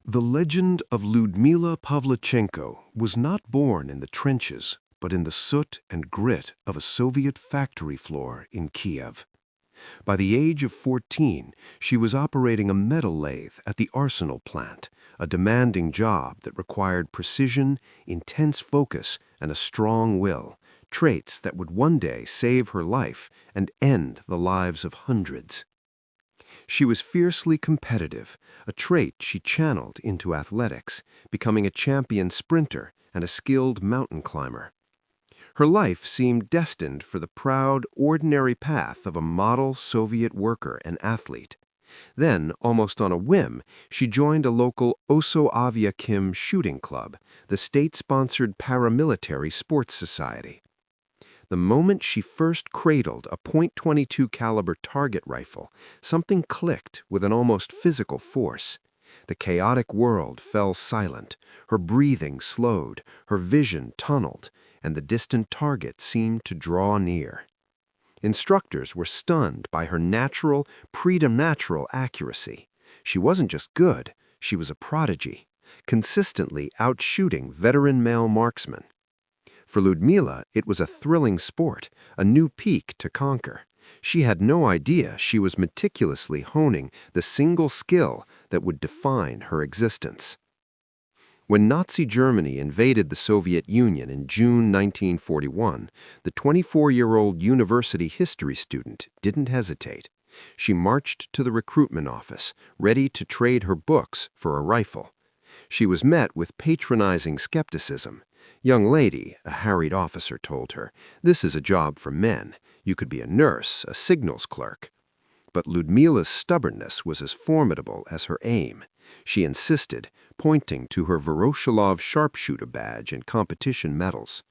The legend of Lyudmila Pavlichenko was not born in the trenches, but in the soot and grit of a Soviet factory floor in Kiev. By the age of 14, she was operating a metal lathe at the arsenal plant, a demanding job that required precision, intense focus, and a strong will, traits that would one day save her life and end the lives of hundreds. She was fiercely competitive, a trait she channeled into athletics, becoming a champion sprinter and a skilled mountain climber. Her life seemed destined for the proud, ordinary path of a model Soviet worker and athlete. Then, almost on a whim, she joined a local Ossoavia-Kim shooting club, the state-sponsored paramilitary sports society. The moment she first cradled a .22 caliber target rifle, something clicked with an almost physical force. The chaotic world fell silent, her breathing slowed, her vision tunneled, and the distant target seemed to draw near. Instructors were stunned by her natural, preternatural accuracy. She wasn't just good, she was a prodigy, consistently outshooting veteran male marksmen. For Lyudmila, it was a thrilling sport, a new peak to conquer. She had no idea she was meticulously honing the single skill that would define her existence. When Nazi Germany invaded the Soviet Union in June 1941, the 24-year-old university history student didn't hesitate. She marched to the recruitment office, ready to trade her books for a rifle. She was met with patronizing skepticism. "Young lady," a harried officer told her, "this is a job for men. You could be a nurse, a signals clerk." But Lyudmila's stubbornness was as formidable as her aim. She insisted, pointing to her Voroshilov sharpshooter badge and competition medals.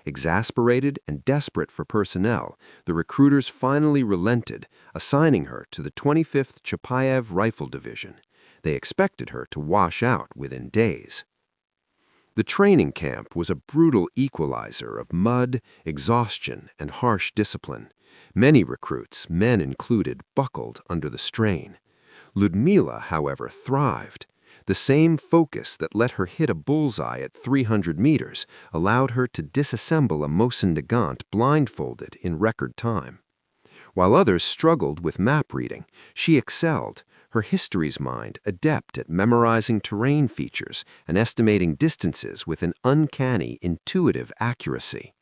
Exasperated and desperate for personnel, the recruiters finally relented, assigning her to the 25th Chapayev Rifle Division. They expected her to wash out within days. The training camp was a brutal equalizer of mud, exhaustion, and harsh discipline. Many recruits, men included, buckled under the strain. Lyudmila, however, thrived. The same focus that let her hit a bullseye at 300 meters allowed her to disassemble a Mosin Nagant blindfolded in record time. While others struggled with map reading, she excelled, her history's mind adept at memorizing terrain features and estimating distances with an uncanny, intuitive accuracy.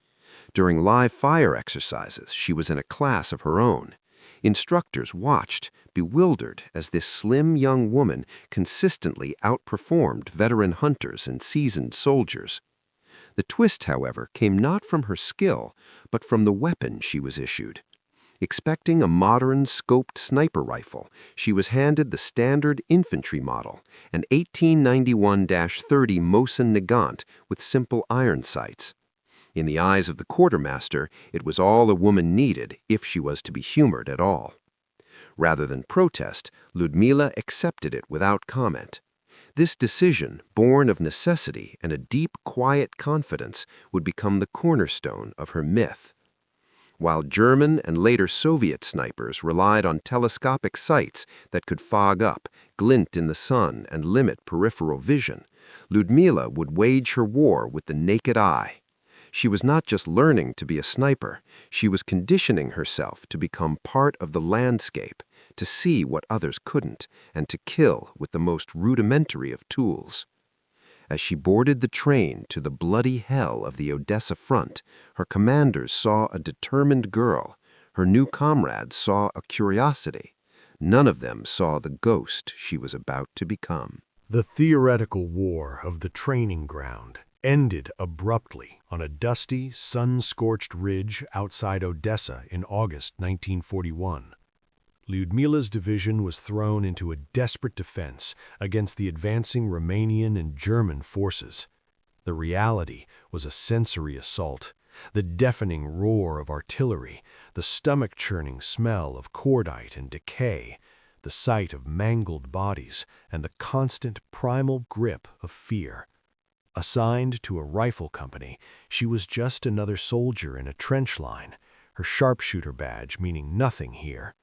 During live fire exercises, she was in a class of her own. Instructors watched, bewildered, as this slim young woman consistently outperformed veteran hunters and seasoned soldiers. The twist, however, came not from her skill, but from the weapon she was issued. Expecting a modern, scoped sniper rifle, she was handed the standard infantry model, an 1891-30 Mosin Nagant with simple iron sights. In the eyes of the quartermaster, it was all a woman needed if she was to be humored at all. Rather than protest, Lyudmila accepted it without comment. This decision, born of necessity and a deep, quiet confidence, would become the cornerstone of her myth. While German and later Soviet snipers relied on telescopic sights that could fog up, glint in the sun, and limit peripheral vision, Lyudmila would wage her war with the naked eye. She was not just learning to be a sniper, she was conditioning herself to become part of the landscape, to see what others couldn't, and to kill with the most rudimentary of tools. As she boarded the train to the bloody hell of the Odessa front, her commanders saw a determined girl. Her new comrades saw a curiosity. None of them saw the ghost she was about to become. The theoretical war of the training ground ended abruptly on a dusty, sun-scorched ridge outside Odessa in August 1941. Lyudmila's division was thrown into a desperate defense against the advancing Romanian and German forces. The reality was a sensory assault, the deafening roar of artillery, the stomach-churning smell of cordite and decay, the sight of mangled bodies, and the constant primal grip of fear. Assigned to a rifle company, she was just another soldier in a trench line, her sharpshooter badge meaning nothing here.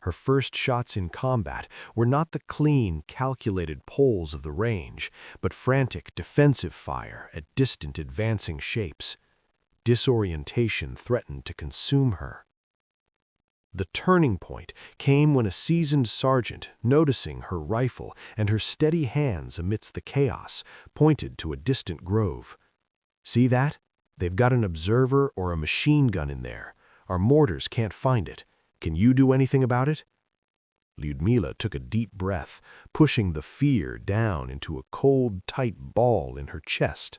Her first shots in combat were not the clean, calculated poles of the range, but frantic defensive fire at distant advancing shapes. Disorientation threatened to consume her. The turning point came when a seasoned sergeant, noticing her rifle and her steady hands amidst the chaos, pointed to a distant grove. "See that? They've got an observer or a machine gun in there. Our mortars can't find it. Can you do anything about it?" Lyudmila took a deep breath, pushing the fear down into a cold, tight ball in her chest.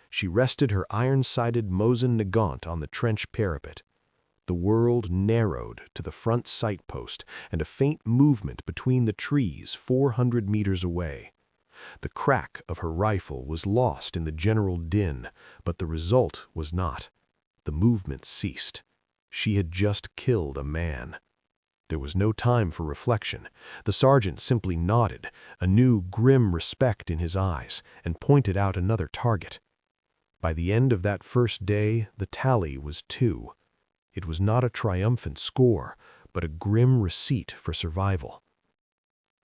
She rested her iron-sided Mosin Nagant on the trench parapet. The world narrowed to the front sight post and a faint movement between the trees 400 meters away. The crack of her rifle was lost in the general din, but the result was not. The movement ceased. She had just killed a man. There was no time for reflection. The sergeant simply nodded, a new grim respect in his eyes, and pointed out another target. By the end of that first day, the tally was 2. It was not a triumphant score, but a grim receipt for survival.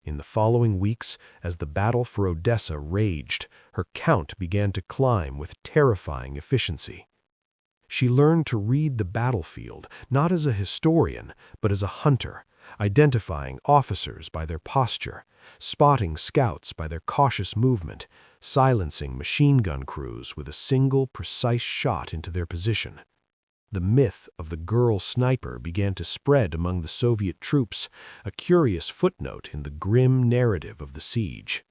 In the following weeks, as the battle for Odessa raged, her count began to climb with terrifying efficiency. She learned to read the battlefield not as a historian, but as a hunter, identifying officers by their posture, spotting scouts by their cautious movement, silencing machine gun crews with a single precise shot into their position. The myth of the girl sniper began to spread among the Soviet troops, a curious footnote in the grim narrative of the siege.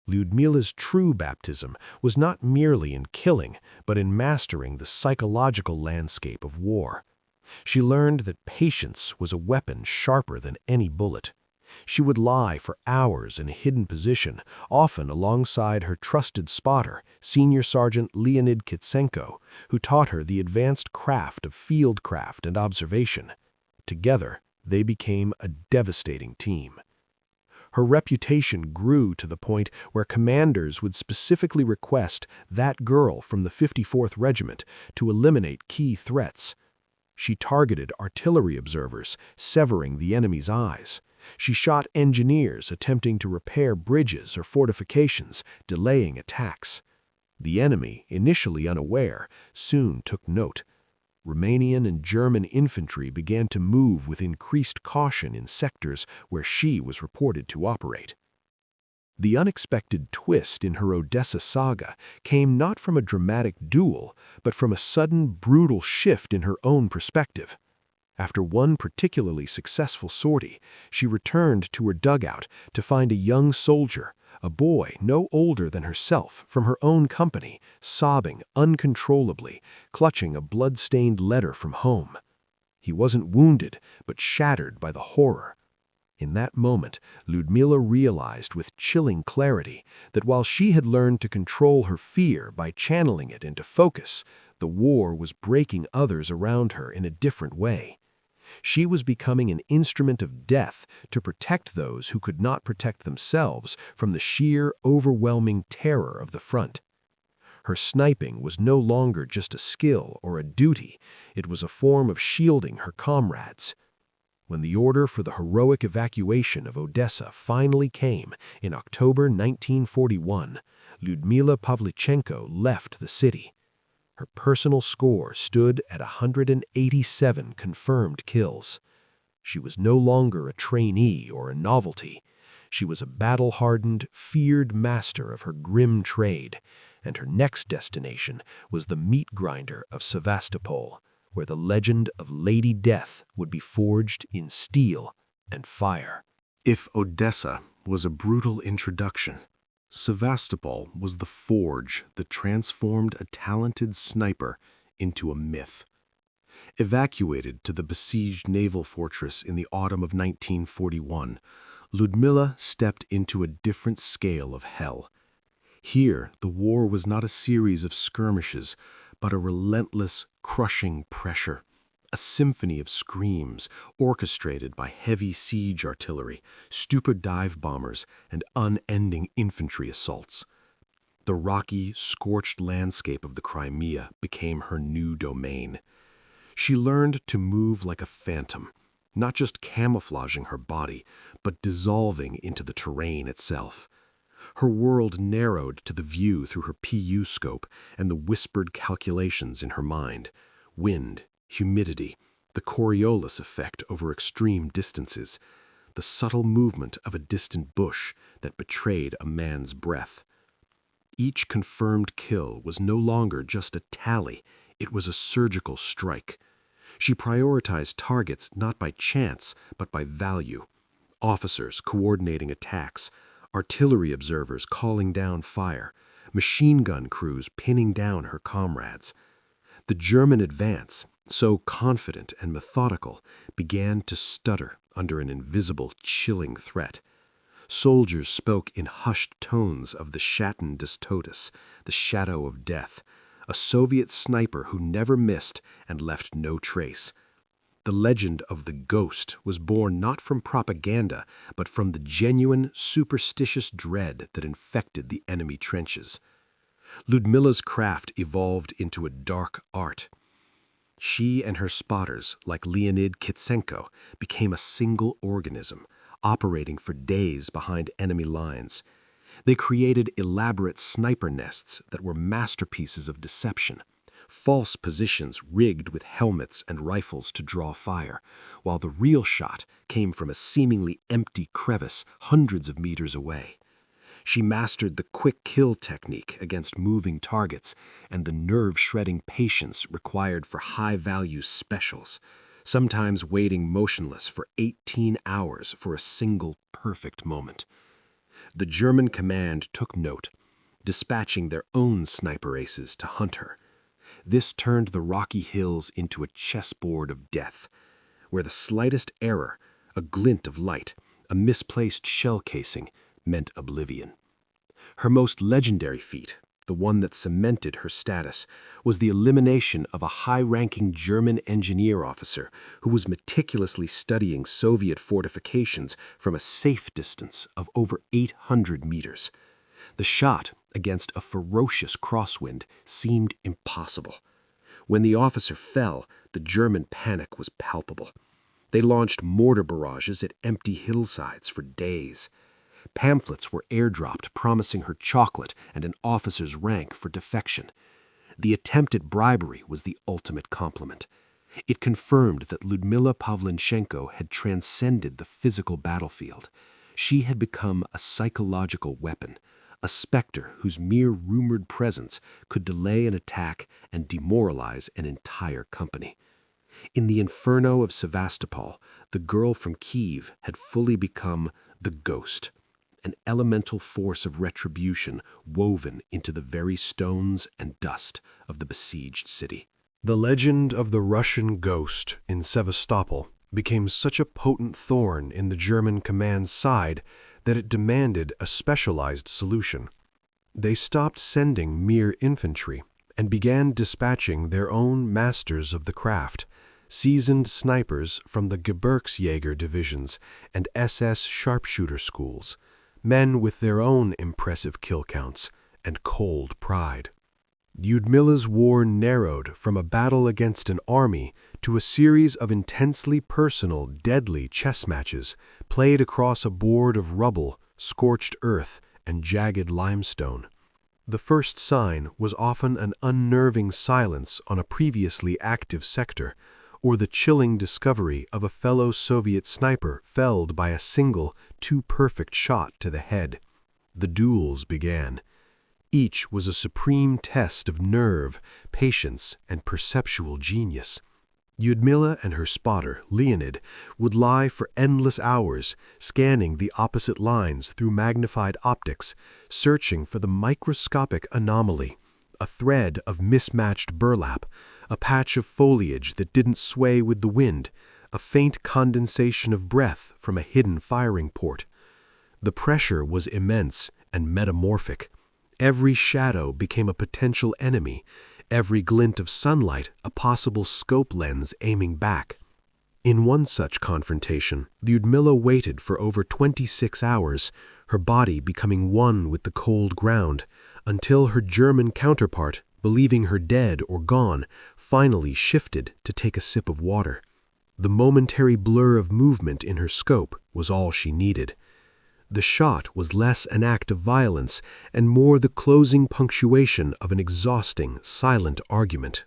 Lyudmila's true baptism was not merely in killing, but in mastering the psychological landscape of war. She learned that patience was a weapon sharper than any bullet. She would lie for hours in a hidden position, often alongside her trusted spotter, Senior Sergeant Leonid Kitsenko, who taught her the advanced craft of fieldcraft and observation. Together, they became a devastating team. Her reputation grew to the point where commanders would specifically request that girl from the 54th Regiment to eliminate key threats. She targeted artillery observers, severing the enemy's eyes. She shot engineers attempting to repair bridges or fortifications, delaying attacks. The enemy, initially unaware, soon took note. Romanian and German infantry began to move with increased caution in sectors where she was reported to operate. The unexpected twist in her Odessa saga came not from a dramatic duel, but from a sudden, brutal shift in her own perspective. After one particularly successful sortie, she returned to her dugout to find a young soldier, a boy no older than herself, from her own company, sobbing uncontrollably, clutching a blood-stained letter from home. He wasn't wounded, but shattered by the horror. In that moment, Lyudmila realized with chilling clarity that while she had learned to control her fear by channeling it into focus, the war was breaking others around her in a different way. She was becoming an instrument of death to protect those who could not protect themselves from the sheer, overwhelming terror of the front. Her sniping was no longer just a skill or a duty, it was a form of shielding her comrades. When the order for the heroic evacuation of Odessa finally came in October 1941, Lyudmila Pavlichenko left the city. Her personal score stood at 187 confirmed kills. She was no longer a trainee or a novelty. She was a battle-hardened, feared master of her grim trade, and her next destination was the meat grinder of Sevastopol, where the legend of Lady Death would be forged in steel and fire. If Odessa was a brutal introduction, Sevastopol was the forge that transformed a talented sniper into a myth. Evacuated to the besieged naval fortress in the autumn of 1941, Lyudmila stepped into a different scale of hell. Here, the war was not a series of skirmishes, but a relentless, crushing pressure, a symphony of screams orchestrated by heavy siege artillery, stupid dive bombers, and unending infantry assaults. The rocky, scorched landscape of the Crimea became her new domain. She learned to move like a phantom, not just camouflaging her body, but dissolving into the terrain itself. Her world narrowed to the view through her PU scope and the whispered calculations in her mind. Wind, humidity, the Coriolis effect over extreme distances, the subtle movement of a distant bush that betrayed a man's breath. Each confirmed kill was no longer just a tally, it was a surgical strike. She prioritized targets not by chance, but by value. Officers coordinating attacks, artillery observers calling down fire, machine gun crews pinning down her comrades. The German advance, so confident and methodical, began to stutter under an invisible, chilling threat. Soldiers spoke in hushed tones of the Schatten des Todes, the shadow of death, a Soviet sniper who never missed and left no trace. The legend of the ghost was born not from propaganda, but from the genuine, superstitious dread that infected the enemy trenches. Lyudmila's craft evolved into a dark art. She and her spotters, like Leonid Kitsenko, became a single organism, operating for days behind enemy lines. They created elaborate sniper nests that were masterpieces of deception, false positions rigged with helmets and rifles to draw fire, while the real shot came from a seemingly empty crevice hundreds of meters away. She mastered the quick kill technique against moving targets and the nerve-shredding patience required for high-value specials, sometimes waiting motionless for 18 hours for a single perfect moment. The German command took note, dispatching their own sniper aces to hunt her. This turned the rocky hills into a chessboard of death, where the slightest error, a glint of light, a misplaced shell casing, meant oblivion. Her most legendary feat, the one that cemented her status, was the elimination of a high-ranking German engineer officer who was meticulously studying Soviet fortifications from a safe distance of over 800 meters. The shot, against a ferocious crosswind, seemed impossible. When the officer fell, the German panic was palpable. They launched mortar barrages at empty hillsides for days. Pamphlets were airdropped promising her chocolate and an officer's rank for defection. The attempt at bribery was the ultimate compliment. It confirmed that Lyudmila Pavlichenko had transcended the physical battlefield. She had become a psychological weapon, a specter whose mere rumored presence could delay an attack and demoralize an entire company. In the inferno of Sevastopol, the girl from Kiev had fully become the ghost, an elemental force of retribution woven into the very stones and dust of the besieged city. The legend of the Russian ghost in Sevastopol became such a potent thorn in the German command's side that it demanded a specialized solution. They stopped sending mere infantry and began dispatching their own masters of the craft, seasoned snipers from the Gebirgsjäger divisions and SS sharpshooter schools, men with their own impressive kill counts and cold pride. Lyudmila's war narrowed from a battle against an army to a series of intensely personal, deadly chess matches played across a board of rubble, scorched earth, and jagged limestone. The first sign was often an unnerving silence on a previously active sector, or the chilling discovery of a fellow Soviet sniper felled by a single, too-perfect shot to the head. The duels began. Each was a supreme test of nerve, patience, and perceptual genius. Lyudmila and her spotter, Leonid, would lie for endless hours, scanning the opposite lines through magnified optics, searching for the microscopic anomaly, a thread of mismatched burlap, a patch of foliage that didn't sway with the wind, a faint condensation of breath from a hidden firing port. The pressure was immense and metamorphic. Every shadow became a potential enemy, every glint of sunlight a possible scope lens aiming back. In one such confrontation, Lyudmila waited for over 26 hours, her body becoming one with the cold ground, until her German counterpart, believing her dead or gone, finally shifted to take a sip of water. The momentary blur of movement in her scope was all she needed. The shot was less an act of violence and more the closing punctuation of an exhausting, silent argument.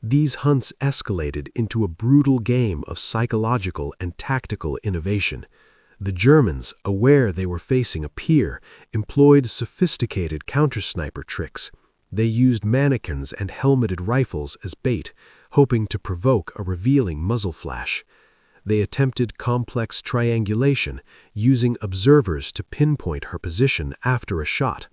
These hunts escalated into a brutal game of psychological and tactical innovation. The Germans, aware they were facing a peer, employed sophisticated counter-sniper tricks. They used mannequins and helmeted rifles as bait, hoping to provoke a revealing muzzle flash. They attempted complex triangulation, using observers to pinpoint her position after a shot.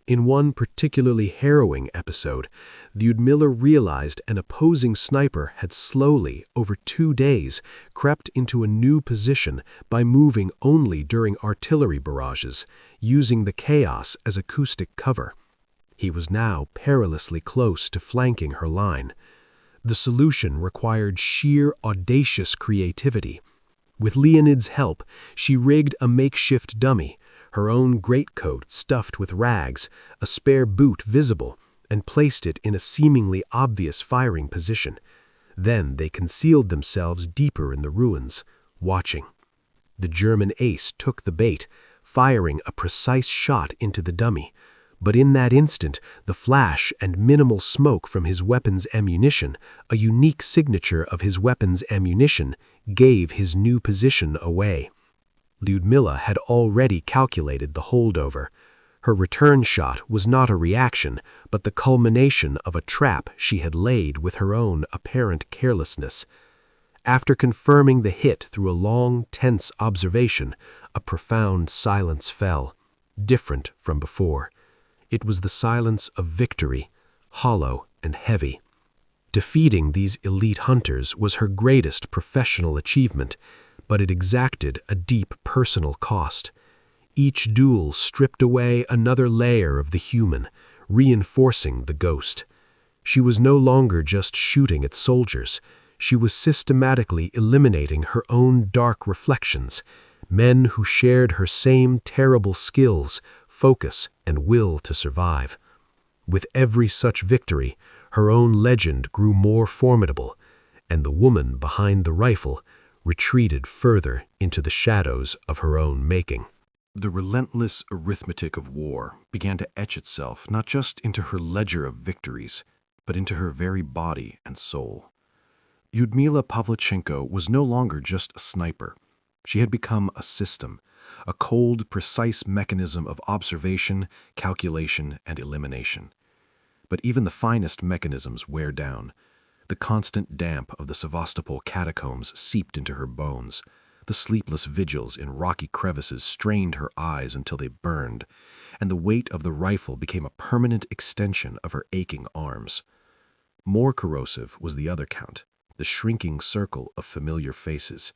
In one particularly harrowing episode, Lyudmila realized an opposing sniper had slowly, over 2 days, crept into a new position by moving only during artillery barrages, using the chaos as acoustic cover. He was now perilously close to flanking her line. The solution required sheer, audacious creativity. With Leonid's help, she rigged a makeshift dummy, her own greatcoat stuffed with rags, a spare boot visible, and placed it in a seemingly obvious firing position. Then they concealed themselves deeper in the ruins, watching. The German ace took the bait, firing a precise shot into the dummy. But in that instant, the flash and minimal smoke from his weapon's ammunition, a unique signature of his weapon's ammunition, gave his new position away. Lyudmila had already calculated the holdover. Her return shot was not a reaction, but the culmination of a trap she had laid with her own apparent carelessness. After confirming the hit through a long, tense observation, a profound silence fell, different from before. It was the silence of victory, hollow and heavy. Defeating these elite hunters was her greatest professional achievement, but it exacted a deep personal cost. Each duel stripped away another layer of the human, reinforcing the ghost. She was no longer just shooting at soldiers. She was systematically eliminating her own dark reflections, men who shared her same terrible skills, focus, and will to survive. With every such victory, her own legend grew more formidable, and the woman behind the rifle retreated further into the shadows of her own making. The relentless arithmetic of war began to etch itself not just into her ledger of victories, but into her very body and soul. Lyudmila Pavlichenko was no longer just a sniper. She had become a system, a cold, precise mechanism of observation, calculation, and elimination. But even the finest mechanisms wear down. The constant damp of the Sevastopol catacombs seeped into her bones. The sleepless vigils in rocky crevices strained her eyes until they burned, and the weight of the rifle became a permanent extension of her aching arms. More corrosive was the other count, the shrinking circle of familiar faces.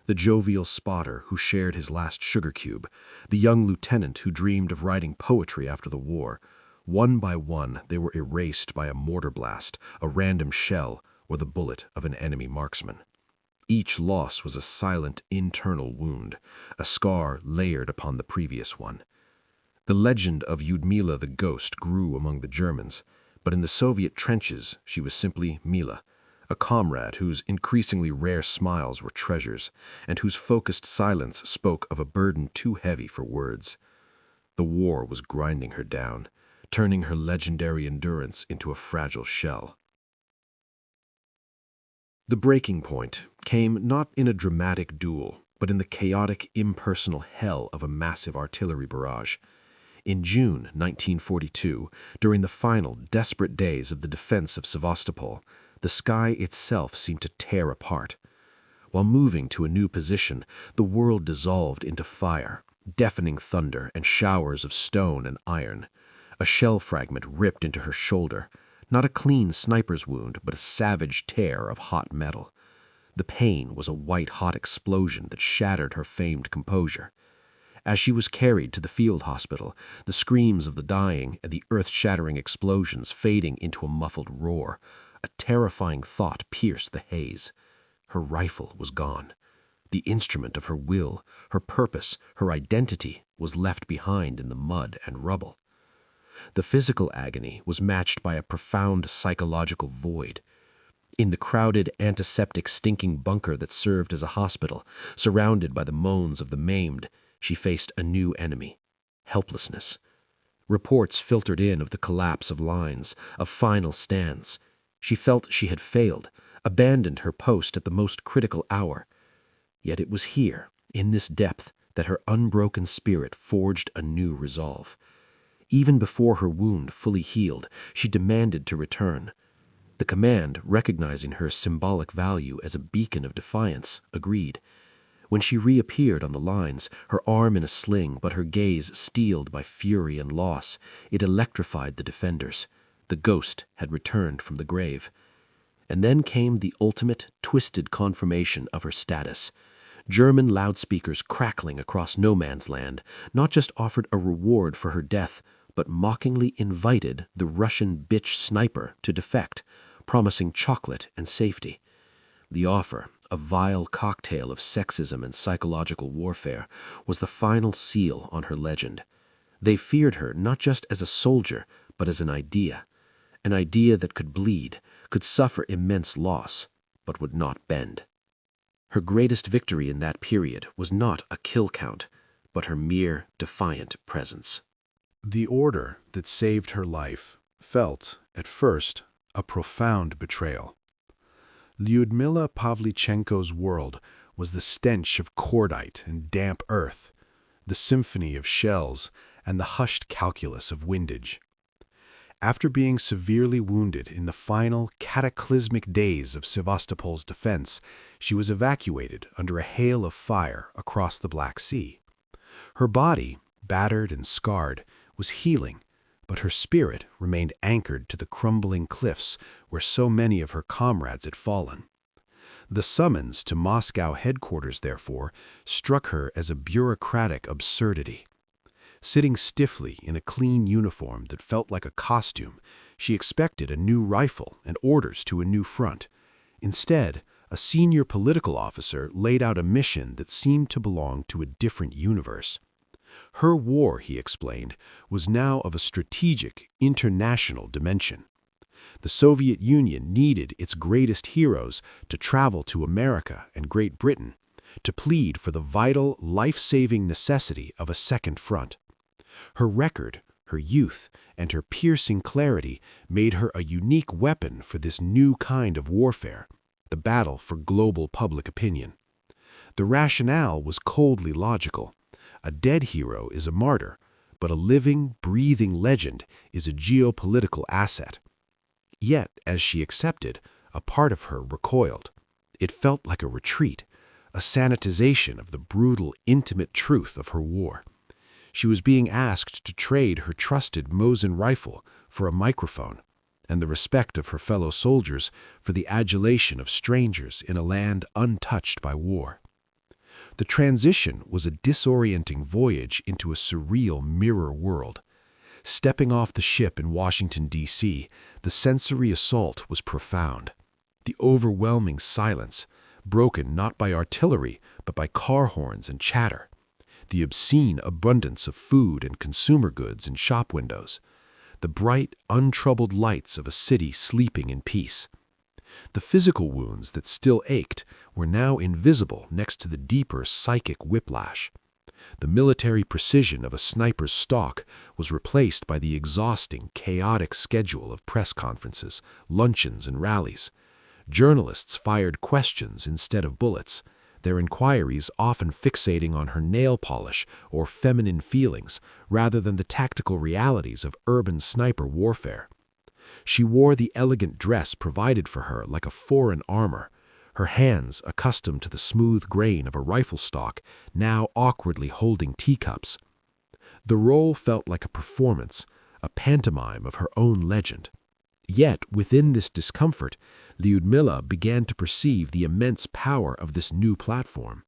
The jovial spotter who shared his last sugar cube, the young lieutenant who dreamed of writing poetry after the war. One by one, they were erased by a mortar blast, a random shell, or the bullet of an enemy marksman. Each loss was a silent internal wound, a scar layered upon the previous one. The legend of Lyudmila the Ghost grew among the Germans, but in the Soviet trenches she was simply Mila, a comrade whose increasingly rare smiles were treasures, and whose focused silence spoke of a burden too heavy for words. The war was grinding her down, turning her legendary endurance into a fragile shell. The breaking point came not in a dramatic duel, but in the chaotic, impersonal hell of a massive artillery barrage. In June 1942, during the final, desperate days of the defense of Sevastopol, the sky itself seemed to tear apart. While moving to a new position, the world dissolved into fire, deafening thunder and showers of stone and iron. A shell fragment ripped into her shoulder, not a clean sniper's wound, but a savage tear of hot metal. The pain was a white-hot explosion that shattered her famed composure. As she was carried to the field hospital, the screams of the dying and the earth-shattering explosions fading into a muffled roar, a terrifying thought pierced the haze. Her rifle was gone. The instrument of her will, her purpose, her identity was left behind in the mud and rubble. The physical agony was matched by a profound psychological void. In the crowded, antiseptic, stinking bunker that served as a hospital, surrounded by the moans of the maimed, she faced a new enemy: helplessness. Reports filtered in of the collapse of lines, of final stands. She felt she had failed, abandoned her post at the most critical hour. Yet it was here, in this depth, that her unbroken spirit forged a new resolve. Even before her wound fully healed, she demanded to return. The command, recognizing her symbolic value as a beacon of defiance, agreed. When she reappeared on the lines, her arm in a sling but her gaze steeled by fury and loss, it electrified the defenders. The ghost had returned from the grave. And then came the ultimate, twisted confirmation of her status. German loudspeakers crackling across no man's land not just offered a reward for her death, but mockingly invited the Russian bitch sniper to defect, promising chocolate and safety. The offer, a vile cocktail of sexism and psychological warfare, was the final seal on her legend. They feared her not just as a soldier, but as an idea that could bleed, could suffer immense loss, but would not bend. Her greatest victory in that period was not a kill count, but her mere defiant presence. The order that saved her life felt, at first, a profound betrayal. Lyudmila Pavlichenko's world was the stench of cordite and damp earth, the symphony of shells, and the hushed calculus of windage. After being severely wounded in the final cataclysmic days of Sevastopol's defense, she was evacuated under a hail of fire across the Black Sea. Her body, battered and scarred, was healing, but her spirit remained anchored to the crumbling cliffs where so many of her comrades had fallen. The summons to Moscow headquarters, therefore, struck her as a bureaucratic absurdity. Sitting stiffly in a clean uniform that felt like a costume, she expected a new rifle and orders to a new front. Instead, a senior political officer laid out a mission that seemed to belong to a different universe. Her war, he explained, was now of a strategic, international dimension. The Soviet Union needed its greatest heroes to travel to America and Great Britain to plead for the vital, life-saving necessity of a second front. Her record, her youth, and her piercing clarity made her a unique weapon for this new kind of warfare, the battle for global public opinion. The rationale was coldly logical. A dead hero is a martyr, but a living, breathing legend is a geopolitical asset. Yet, as she accepted, a part of her recoiled. It felt like a retreat, a sanitization of the brutal, intimate truth of her war. She was being asked to trade her trusted Mosin rifle for a microphone, and the respect of her fellow soldiers for the adulation of strangers in a land untouched by war. The transition was a disorienting voyage into a surreal mirror world. Stepping off the ship in Washington, D.C., the sensory assault was profound. The overwhelming silence, broken not by artillery, but by car horns and chatter. The obscene abundance of food and consumer goods in shop windows. The bright, untroubled lights of a city sleeping in peace. The physical wounds that still ached were now invisible next to the deeper psychic whiplash. The military precision of a sniper's stalk was replaced by the exhausting, chaotic schedule of press conferences, luncheons, and rallies. Journalists fired questions instead of bullets, their inquiries often fixating on her nail polish or feminine feelings rather than the tactical realities of urban sniper warfare. She wore the elegant dress provided for her like a foreign armor, her hands, accustomed to the smooth grain of a rifle stock, now awkwardly holding teacups. The role felt like a performance, a pantomime of her own legend. Yet, within this discomfort, Lyudmila began to perceive the immense power of this new platform.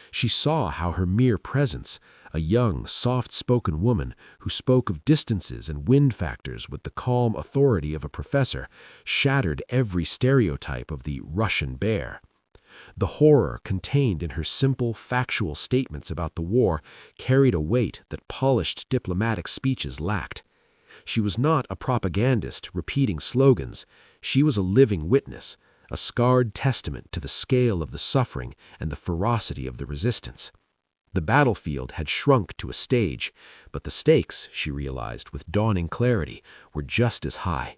She saw how her mere presence, a young, soft-spoken woman who spoke of distances and wind factors with the calm authority of a professor, shattered every stereotype of the Russian bear. The horror contained in her simple, factual statements about the war carried a weight that polished diplomatic speeches lacked. She was not a propagandist repeating slogans. She was a living witness, a scarred testament to the scale of the suffering and the ferocity of the resistance. The battlefield had shrunk to a stage, but the stakes, she realized with dawning clarity, were just as high.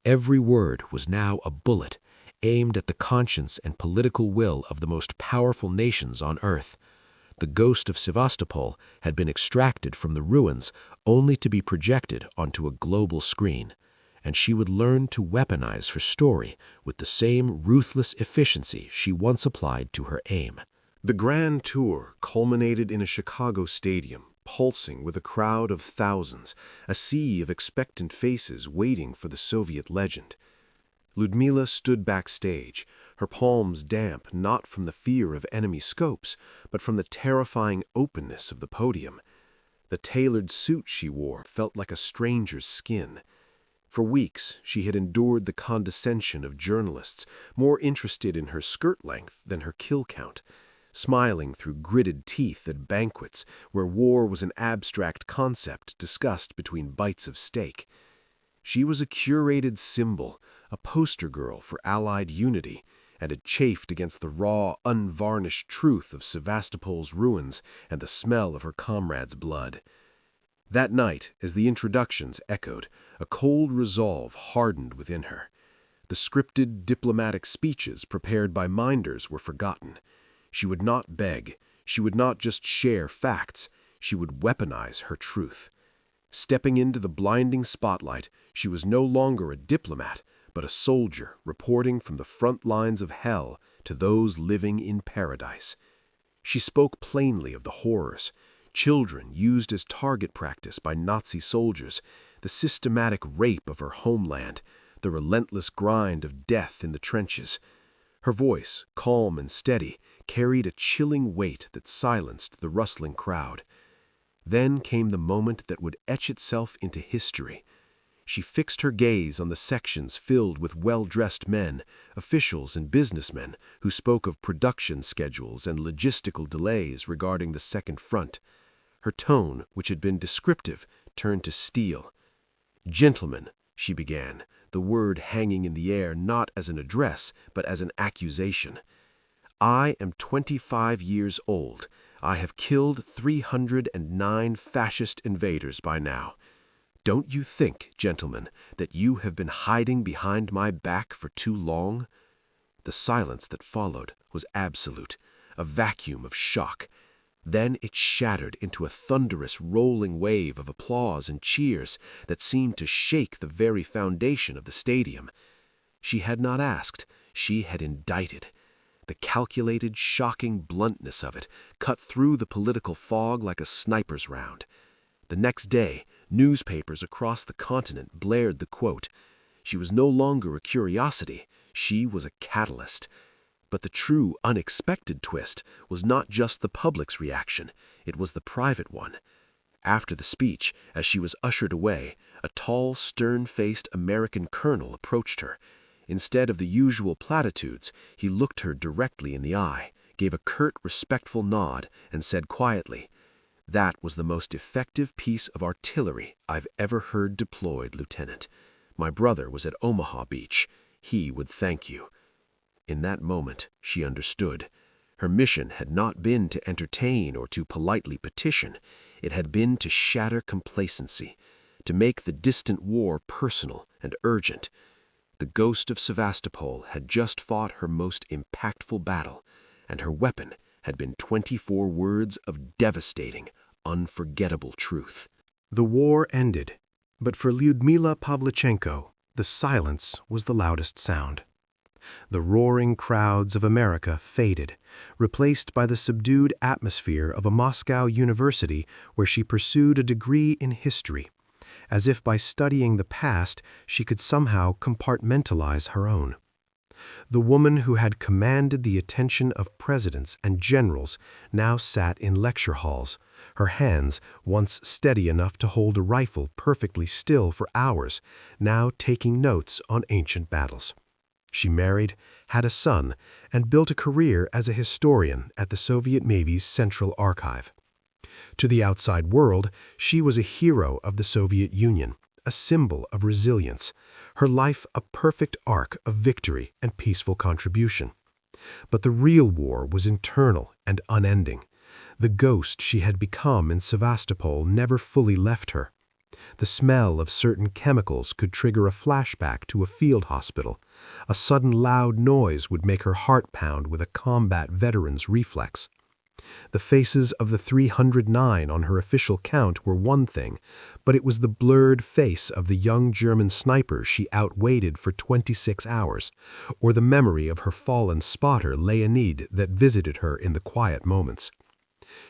Every word was now a bullet, aimed at the conscience and political will of the most powerful nations on earth. The ghost of Sevastopol had been extracted from the ruins only to be projected onto a global screen, and she would learn to weaponize her story with the same ruthless efficiency she once applied to her aim. The grand tour culminated in a Chicago stadium, pulsing with a crowd of thousands, a sea of expectant faces waiting for the Soviet legend. Lyudmila stood backstage, her palms damp not from the fear of enemy scopes, but from the terrifying openness of the podium. The tailored suit she wore felt like a stranger's skin. For weeks, she had endured the condescension of journalists, more interested in her skirt length than her kill count, smiling through gritted teeth at banquets where war was an abstract concept discussed between bites of steak. She was a curated symbol, a poster girl for Allied unity, and had chafed against the raw, unvarnished truth of Sevastopol's ruins and the smell of her comrades' blood. That night, as the introductions echoed, a cold resolve hardened within her. The scripted diplomatic speeches prepared by minders were forgotten. She would not beg, she would not just share facts, she would weaponize her truth. Stepping into the blinding spotlight, she was no longer a diplomat, but a soldier reporting from the front lines of hell to those living in paradise. She spoke plainly of the horrors, children used as target practice by Nazi soldiers, the systematic rape of her homeland, the relentless grind of death in the trenches. Her voice, calm and steady, carried a chilling weight that silenced the rustling crowd. Then came the moment that would etch itself into history. She fixed her gaze on the sections filled with well-dressed men, officials and businessmen who spoke of production schedules and logistical delays regarding the Second Front. Her tone, which had been descriptive, turned to steel. "Gentlemen," she began, the word hanging in the air not as an address, but as an accusation. "I am 25 years old. I have killed 309 fascist invaders by now. Don't you think, gentlemen, that you have been hiding behind my back for too long?" The silence that followed was absolute, a vacuum of shock. Then it shattered into a thunderous rolling wave of applause and cheers that seemed to shake the very foundation of the stadium. She had not asked, she had indicted. The calculated, shocking bluntness of it cut through the political fog like a sniper's round. The next day, newspapers across the continent blared the quote. She was no longer a curiosity, she was a catalyst. But the true, unexpected twist was not just the public's reaction, it was the private one. After the speech, as she was ushered away, a tall, stern-faced American colonel approached her. Instead of the usual platitudes, he looked her directly in the eye, gave a curt, respectful nod, and said quietly, "That was the most effective piece of artillery I've ever heard deployed, Lieutenant. My brother was at Omaha Beach. He would thank you." In that moment, she understood. Her mission had not been to entertain or to politely petition. It had been to shatter complacency, to make the distant war personal and urgent. The ghost of Sevastopol had just fought her most impactful battle, and her weapon had been 24 words of devastating, unforgettable truth. The war ended, but for Lyudmila Pavlichenko, the silence was the loudest sound. The roaring crowds of America faded, replaced by the subdued atmosphere of a Moscow university where she pursued a degree in history, as if by studying the past she could somehow compartmentalize her own. The woman who had commanded the attention of presidents and generals now sat in lecture halls, her hands, once steady enough to hold a rifle perfectly still for hours, now taking notes on ancient battles. She married, had a son, and built a career as a historian at the Soviet Navy's Central Archive. To the outside world, she was a hero of the Soviet Union, a symbol of resilience, her life a perfect arc of victory and peaceful contribution. But the real war was internal and unending. The ghost she had become in Sevastopol never fully left her. The smell of certain chemicals could trigger a flashback to a field hospital. A sudden loud noise would make her heart pound with a combat veteran's reflex. The faces of the 309 on her official count were one thing, but it was the blurred face of the young German sniper she outwaited for 26 hours, or the memory of her fallen spotter Leonid that visited her in the quiet moments.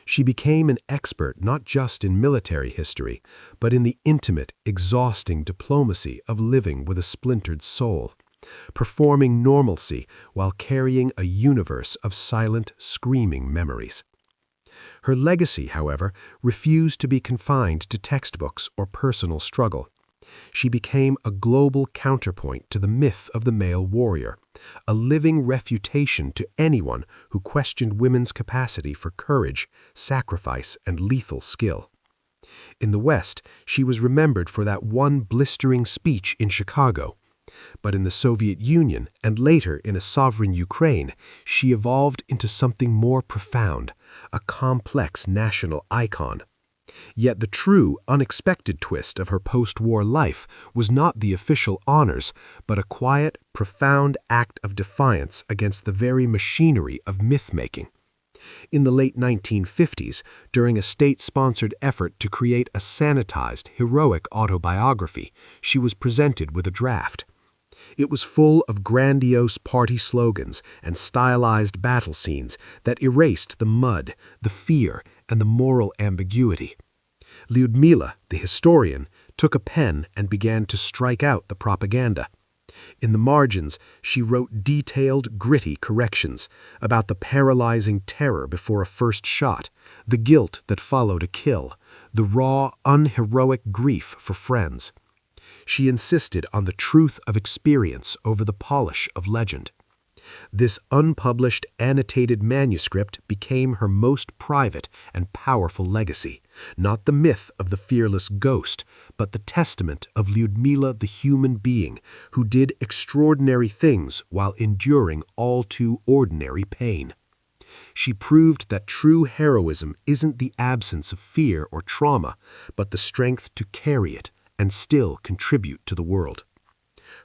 She became an expert not just in military history, but in the intimate, exhausting diplomacy of living with a splintered soul, performing normalcy while carrying a universe of silent, screaming memories. Her legacy, however, refused to be confined to textbooks or personal struggle. She became a global counterpoint to the myth of the male warrior, a living refutation to anyone who questioned women's capacity for courage, sacrifice, and lethal skill. In the West, she was remembered for that one blistering speech in Chicago. But in the Soviet Union, and later in a sovereign Ukraine, she evolved into something more profound, a complex national icon. Yet the true, unexpected twist of her post-war life was not the official honors, but a quiet, profound act of defiance against the very machinery of myth-making. In the late 1950s, during a state-sponsored effort to create a sanitized, heroic autobiography, she was presented with a draft. It was full of grandiose party slogans and stylized battle scenes that erased the mud, the fear, and the moral ambiguity. Lyudmila, the historian, took a pen and began to strike out the propaganda. In the margins, she wrote detailed, gritty corrections about the paralyzing terror before a first shot, the guilt that followed a kill, the raw, unheroic grief for friends. She insisted on the truth of experience over the polish of legend. This unpublished, annotated manuscript became her most private and powerful legacy, not the myth of the fearless ghost, but the testament of Lyudmila the human being who did extraordinary things while enduring all too ordinary pain. She proved that true heroism isn't the absence of fear or trauma, but the strength to carry it and still contribute to the world.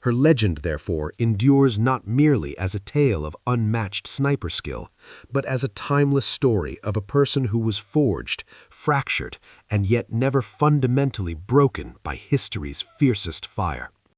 Her legend, therefore, endures not merely as a tale of unmatched sniper skill, but as a timeless story of a person who was forged, fractured, and yet never fundamentally broken by history's fiercest fire.